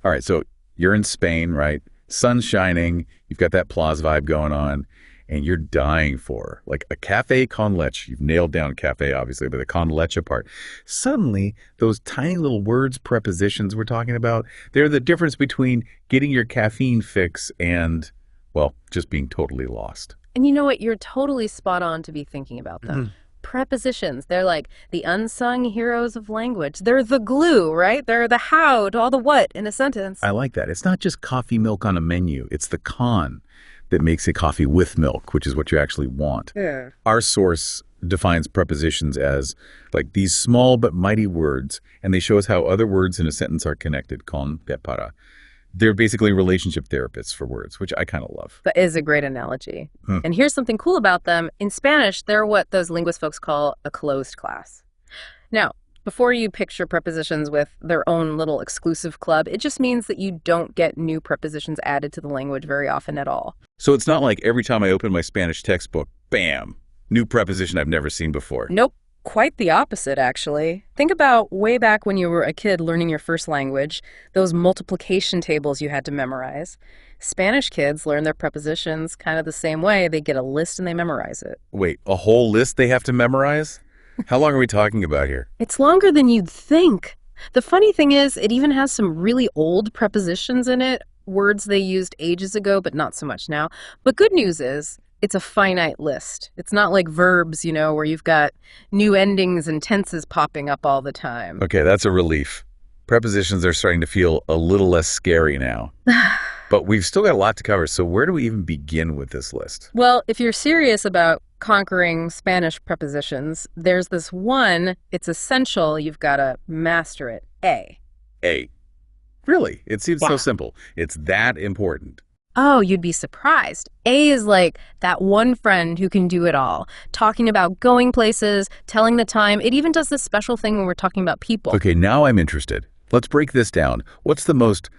All right, so you're in Spain, right? Sun's shining, you've got that Plaza vibe going on, and you're dying for like a cafe con leche. You've nailed down cafe, obviously, but the con leche part. Suddenly, those tiny little words, prepositions we're talking about, they're the difference between getting your caffeine fix and, well, just being totally lost. And you know what? You're totally spot on to be thinking about them. Prepositions, they're like the unsung heroes of language. They're the glue, right? They're the how to all the what in a sentence. I like that. It's not just coffee milk on a menu. It's the con that makes a coffee with milk, which is what you actually want. Yeah. Our source defines prepositions as like these small but mighty words, and they show us how other words in a sentence are connected, con, de, para. They're basically relationship therapists for words, which I kind of love. That is a great analogy. And here's something cool about them. In Spanish, they're what those linguist folks call a closed class. Now, before you picture prepositions with their own little exclusive club, it just means that you don't get new prepositions added to the language very often at all. So it's not like every time I open my Spanish textbook, bam, new preposition I've never seen before. Nope. Quite the opposite, actually. Think about way back when you were a kid learning your first language, those multiplication tables you had to memorize. Spanish kids learn their prepositions kind of the same way. They get a list and they memorize it. Wait, a whole list they have to memorize? How long are we talking about here? It's longer than you'd think. The funny thing is, it even has some really old prepositions in it, words they used ages ago, but not so much now. But good news is, it's a finite list. It's not like verbs, where you've got new endings and tenses popping up all the time. Okay, that's a relief. Prepositions are starting to feel a little less scary now. But we've still got a lot to cover, so where do we even begin with this list? Well, if you're serious about conquering Spanish prepositions, there's this one, it's essential, you've got to master it, A. A. Really? It seems so simple. It's that important. Oh, you'd be surprised. A is like that one friend who can do it all. Talking about going places, telling the time. It even does this special thing when we're talking about people. Okay, now I'm interested. Let's break this down. What's the most,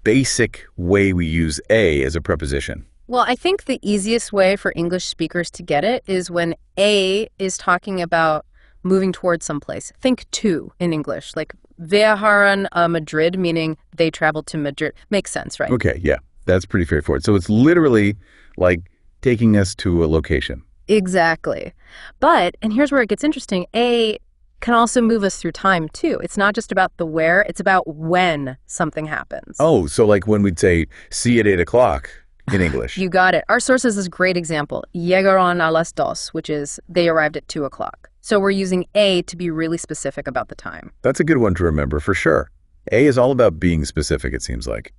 basic way we use A as a preposition? Well, I think the easiest way for English speakers to get it is when A is talking about moving towards someplace. Think to in English, like viajaron a Madrid, meaning they traveled to Madrid. Makes sense, right? Okay, yeah, that's pretty straightforward. So it's literally like taking us to a location. Exactly. But, and here's where it gets interesting, A can also move us through time, too. It's not just about the where, it's about when something happens. Oh, so like when we'd say, see you at 8 o'clock in English. You got it. Our source is this great example. Llegaron a las dos, which is they arrived at 2 o'clock. So we're using A to be really specific about the time. That's a good one to remember for sure. A is all about being specific, it seems like.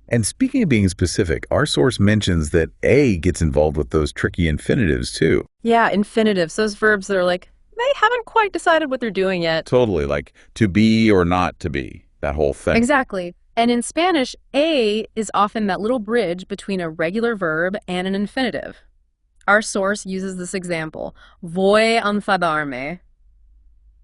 And speaking of being specific, our source mentions that A gets involved with those tricky infinitives too. Yeah, infinitives, those verbs that are like, they haven't quite decided what they're doing yet. Totally, like to be or not to be, that whole thing. Exactly. And in Spanish, A is often that little bridge between a regular verb and an infinitive. Our source uses this example. Voy a enfadarme.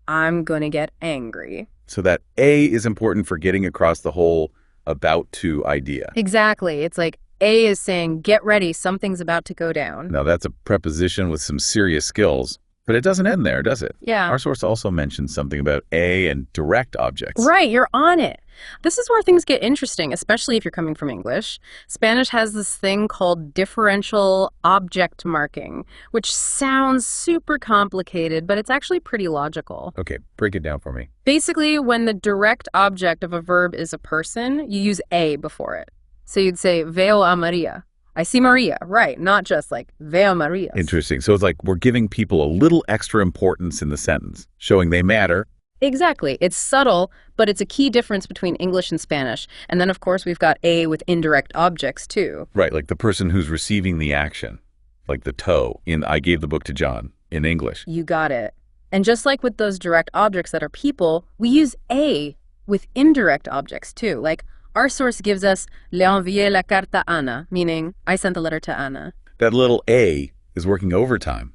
I'm going to get angry. So that A is important for getting across the whole about to idea. Exactly. It's like A is saying, get ready, something's about to go down. Now that's a preposition with some serious skills, but it doesn't end there, does it? Yeah. Our source also mentions something about A and direct objects. Right, you're on it. This is where things get interesting, especially if you're coming from English. Spanish has this thing called differential object marking, which sounds super complicated, but it's actually pretty logical. Okay, break it down for me. Basically, when the direct object of a verb is a person, you use A before it. So you'd say, veo a Maria. I see Maria, right, not just like veo Maria. Interesting. So it's like we're giving people a little extra importance in the sentence, showing they matter. Exactly. It's subtle, but it's a key difference between English and Spanish. And then, of course, we've got A with indirect objects, too. Right, like the person who's receiving the action, like the toe in I gave the book to John in English. You got it. And just like with those direct objects that are people, we use A with indirect objects, too. Like our source gives us le envié la carta a Ana, meaning I sent the letter to Ana. That little A is working overtime.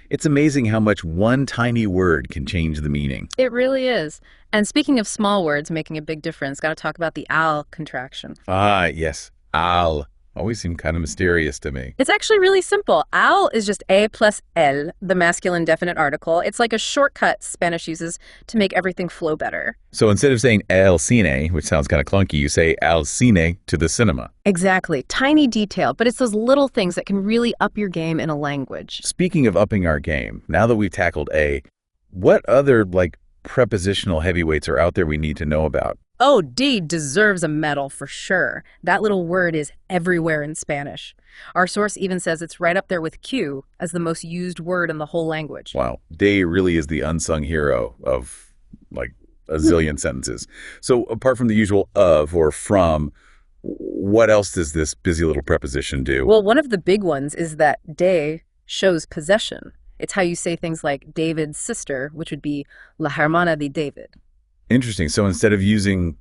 It's amazing how much one tiny word can change the meaning. It really is. And speaking of small words making a big difference, got to talk about the al contraction. Ah, yes. Al. Always seem kind of mysterious to me. It's actually really simple. Al is just a plus el, the masculine definite article. It's like a shortcut Spanish uses to make everything flow better. So instead of saying el cine, which sounds kind of clunky, you say al cine to the cinema. Exactly. Tiny detail, but it's those little things that can really up your game in a language. Speaking of upping our game, now that we've tackled A, what other, prepositional heavyweights are out there we need to know about? Oh, D deserves a medal for sure. That little word is everywhere in Spanish. Our source even says it's right up there with Q as the most used word in the whole language. Wow, de really is the unsung hero of, a zillion sentences. So apart from the usual of or from, what else does this busy little preposition do? Well, one of the big ones is that de shows possession. It's how you say things like David's sister, which would be la hermana de David. Interesting. So instead of using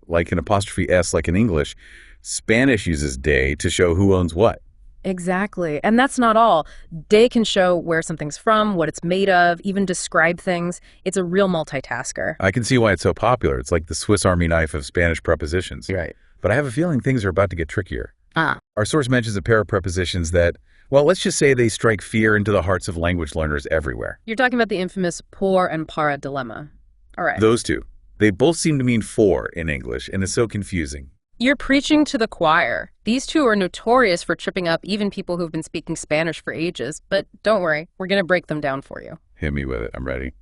an apostrophe S like in English, Spanish uses de to show who owns what. Exactly. And that's not all. De can show where something's from, what it's made of, even describe things. It's a real multitasker. I can see why it's so popular. It's like the Swiss Army knife of Spanish prepositions. Right. But I have a feeling things are about to get trickier. Ah. Our source mentions a pair of prepositions that, well, let's just say they strike fear into the hearts of language learners everywhere. You're talking about the infamous por and para dilemma. All right. Those two. They both seem to mean for in English, and it's so confusing. You're preaching to the choir. These two are notorious for tripping up even people who've been speaking Spanish for ages, but don't worry, we're going to break them down for you. Hit me with it. I'm ready.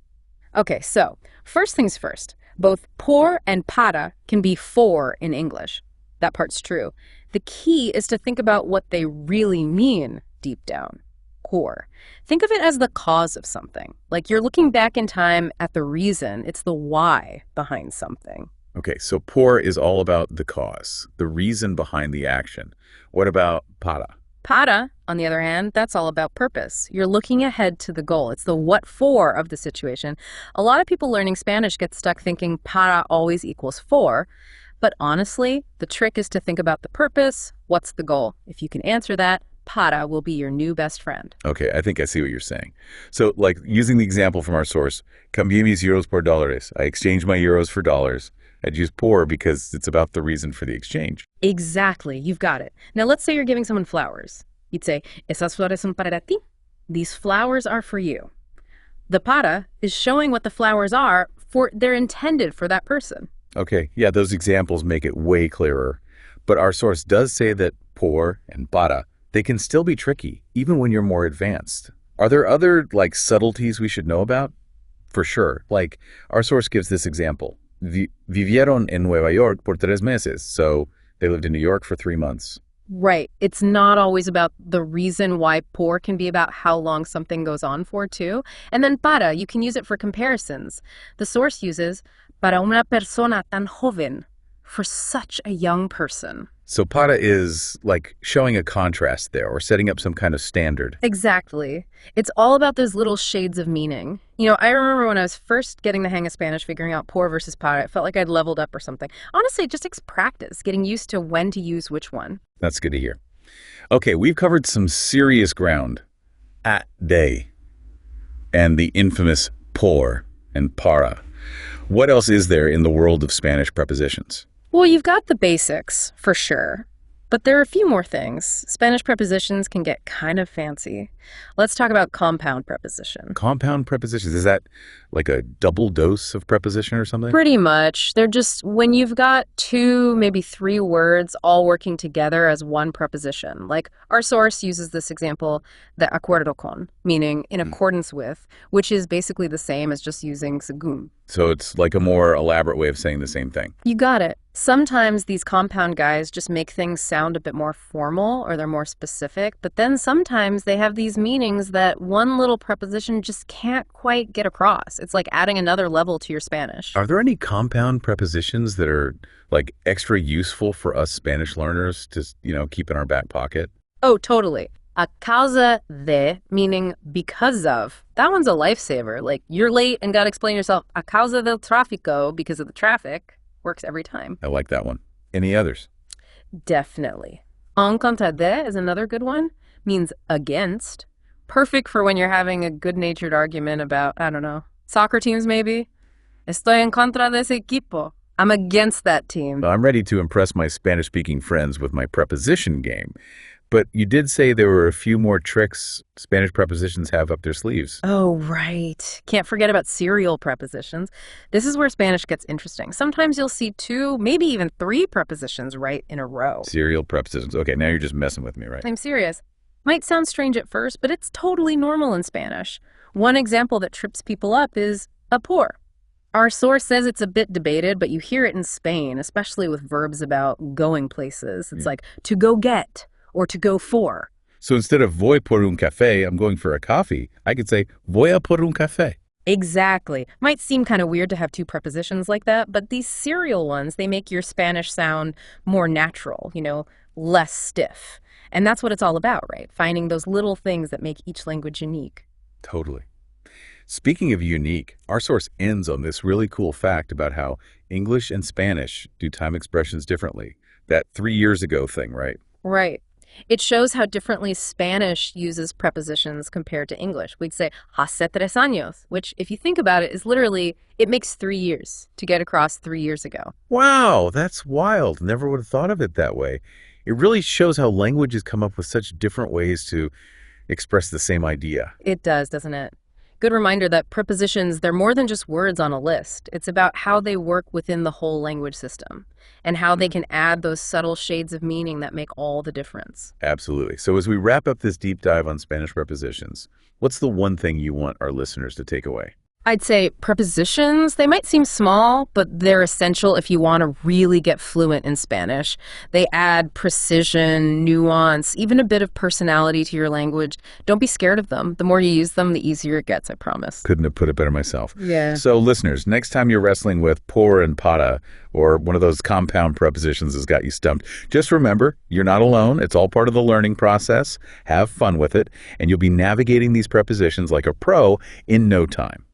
Okay, so first things first. Both por and para can be for in English. That part's true. The key is to think about what they really mean deep down. Por. Think of it as the cause of something. Like you're looking back in time at the reason. It's the why behind something. Okay, so por is all about the cause, the reason behind the action. What about para? Para, on the other hand, that's all about purpose. You're looking ahead to the goal. It's the what for of the situation. A lot of people learning Spanish get stuck thinking para always equals for. But honestly, the trick is to think about the purpose. What's the goal? If you can answer that, para will be your new best friend. Okay, I think I see what you're saying. So, using the example from our source, cambié mis euros por dólares. I exchanged my euros for dollars. I'd use por because it's about the reason for the exchange. Exactly, you've got it. Now let's say you're giving someone flowers. You'd say, esas flores son para ti. These flowers are for you. The para is showing what the flowers are they're intended for that person. Okay, yeah, those examples make it way clearer. But our source does say that por and para, they can still be tricky, even when you're more advanced. Are there other, subtleties we should know about? For sure. Our source gives this example. Vivieron en Nueva York por 3 meses. So they lived in New York for 3 months. Right. It's not always about the reason why por can be about how long something goes on for, too. And then para, you can use it for comparisons. The source uses para una persona tan joven, for such a young person. So para is showing a contrast there or setting up some kind of standard. Exactly. It's all about those little shades of meaning. I remember when I was first getting the hang of Spanish, figuring out por versus para, it felt like I'd leveled up or something. Honestly, it just takes practice, getting used to when to use which one. That's good to hear. Okay, we've covered some serious ground. At day and the infamous por and para. What else is there in the world of Spanish prepositions? Well, you've got the basics, for sure. But there are a few more things. Spanish prepositions can get kind of fancy. Let's talk about compound preposition. Compound prepositions, is that like a double dose of preposition or something? Pretty much. They're just when you've got 2, maybe 3 words all working together as one preposition. Like our source uses this example, de acuerdo con, meaning in accordance with, which is basically the same as just using según. So it's like a more elaborate way of saying the same thing. You got it. Sometimes these compound guys just make things sound a bit more formal or they're more specific, but then sometimes they have these meanings that one little preposition just can't quite get across. It's like adding another level to your Spanish. Are there any compound prepositions that are like extra useful for us Spanish learners to, keep in our back pocket? Oh, totally. A causa de, meaning because of. That one's a lifesaver. Like, you're late and got to explain yourself. A causa del tráfico, because of the traffic, works every time. I like that one. Any others? Definitely. En contra de is another good one. Means against. Perfect for when you're having a good-natured argument about, I don't know, soccer teams maybe. Estoy en contra de ese equipo. I'm against that team. I'm ready to impress my Spanish-speaking friends with my preposition game. But you did say there were a few more tricks Spanish prepositions have up their sleeves. Oh, right. Can't forget about serial prepositions. This is where Spanish gets interesting. Sometimes you'll see two, maybe even three prepositions right in a row. Serial prepositions. Okay, now you're just messing with me, right? I'm serious. Might sound strange at first, but it's totally normal in Spanish. One example that trips people up is a por. Our source says it's a bit debated, but you hear it in Spain, especially with verbs about going places. It's like to go get or to go for. So instead of voy por un café, I'm going for a coffee, I could say voy a por un café. Exactly. Might seem kind of weird to have two prepositions like that, but these serial ones, they make your Spanish sound more natural, less stiff. And that's what it's all about, right? Finding those little things that make each language unique. Totally. Speaking of unique, our source ends on this really cool fact about how English and Spanish do time expressions differently. That 3 years ago thing, right? Right. It shows how differently Spanish uses prepositions compared to English. We'd say hace 3 años, which, if you think about it, is literally, it makes 3 years to get across 3 years ago. Wow, that's wild. Never would have thought of it that way. It really shows how languages come up with such different ways to express the same idea. It does, doesn't it? Good reminder that prepositions, they're more than just words on a list. It's about how they work within the whole language system and how they can add those subtle shades of meaning that make all the difference. Absolutely. So as we wrap up this deep dive on Spanish prepositions, what's the one thing you want our listeners to take away? I'd say prepositions, they might seem small, but they're essential if you want to really get fluent in Spanish. They add precision, nuance, even a bit of personality to your language. Don't be scared of them. The more you use them, the easier it gets, I promise. Couldn't have put it better myself. Yeah. So listeners, next time you're wrestling with por and para, or one of those compound prepositions has got you stumped, just remember, you're not alone. It's all part of the learning process. Have fun with it, and you'll be navigating these prepositions like a pro in no time.